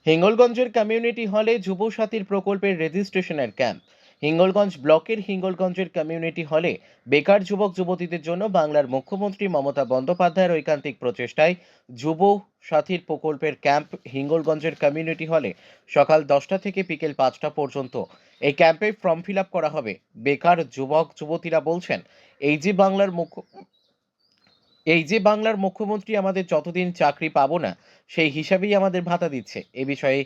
হিঙ্গলগঞ্জের community হলে যুবসাথীর প্রকল্পের রেজিস্ট্রেশনের ক্যাম্প। হিঙ্গলগঞ্জ ব্লকের হিঙ্গলগঞ্জের কমিউনিটি হলে বেকার যুবক যুবতীদের জন্য বাংলার মুখ্যমন্ত্রী মমতা বন্দ্যোপাধ্যায়ের ঐকান্তিক প্রচেষ্টায় যুব সাথীর প্রকল্পের ক্যাম্প হিঙ্গলগঞ্জের কমিউনিটি হলে সকাল 10টা থেকে বিকেল 5টা পর্যন্ত। এই ক্যাম্পে ফর্ম ফিল আপ করা হবে। বেকার যুবক যুবতীরা বলছেন, এই যে বাংলার মুখ্যমন্ত্রী আমাদের যতদিন চাকরি পাবো না সেই হিসাবেই আমাদের ভাতা দিচ্ছে। এ বিষয়ে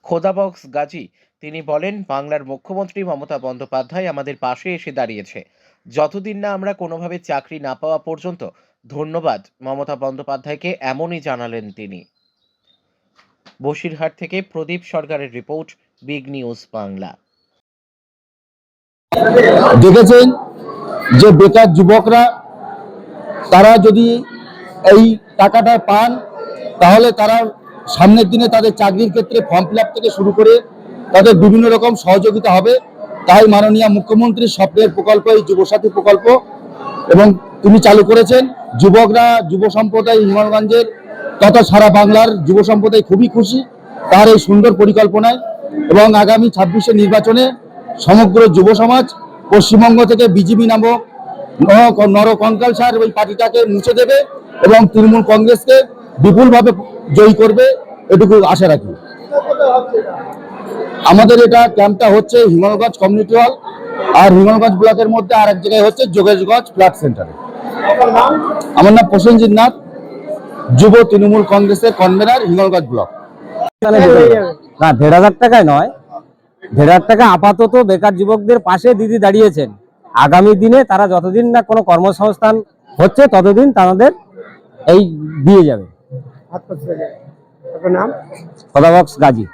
খোদাবক্স গাজী তিনি বলেন, বাংলার মুখ্যমন্ত্রী মমতা বন্দ্যোপাধ্যায় আমাদের পাশে এসে দাঁড়িয়েছে যতদিন না আমরা কোনোভাবে চাকরি না পাওয়া পর্যন্ত। ধন্যবাদ মমতা বন্দ্যোপাধ্যায়কে, এমনই জানালেন তিনি। বসিরহাট থেকে প্রদীপ সরকারের রিপোর্ট, বিগ নিউজ বাংলা। দেখেছেন যে বেকার যুবকরা তারা যদি এই টাকাটা পান তাহলে তারা সামনের দিনে তাদের চাকরির ক্ষেত্রে ফর্ম ফিল আপ থেকে শুরু করে তাদের বিভিন্ন রকম সহযোগিতা হবে। তাই মাননীয় মুখ্যমন্ত্রীর স্বপ্নের প্রকল্প এই যুবসাথী প্রকল্প, এবং তিনি চালু করেছেন। যুবকরা, যুব সম্প্রদায় হিঙ্গলগঞ্জের তথা সারা বাংলার যুব সম্প্রদায় খুবই খুশি তার এই সুন্দর পরিকল্পনায়, এবং আগামী 26-এর নির্বাচনে সমগ্র যুব সমাজ পশ্চিমবঙ্গ থেকে বিজেপি নামক নরকঙ্কালসার ওই পার্টিটাকে মুছে দেবে এবং তৃণমূল কংগ্রেসকে বিপুলভাবে জয়ী করবে, এটুকু আশা রাখি। আমাদের এটা ক্যাম্পটা হচ্ছে হিঙ্গলগঞ্জ কমিউনিটি হল, আর হিঙ্গলগঞ্জ ব্লকের মধ্যে আর এক জায়গায় হচ্ছে যোগেশগঞ্জ ফ্ল্যাট সেন্টারে। আমার নাম প্রসেনজিৎ নাথ, যুব তৃণমূল কংগ্রেসের কনভেনার, হিঙ্গলগঞ্জ ব্লক। না, 1,500 টাকায় নয়, 1,500 টাকা আপাতত বেকার যুবকদের পাশে দিদি দাঁড়িয়েছেন। আগামী দিনে তারা যতদিন না কোনো কর্মসংস্থান হচ্ছে ততদিন তাদের এই দিয়ে যাবে। নাম খোদাবক্স গাজী।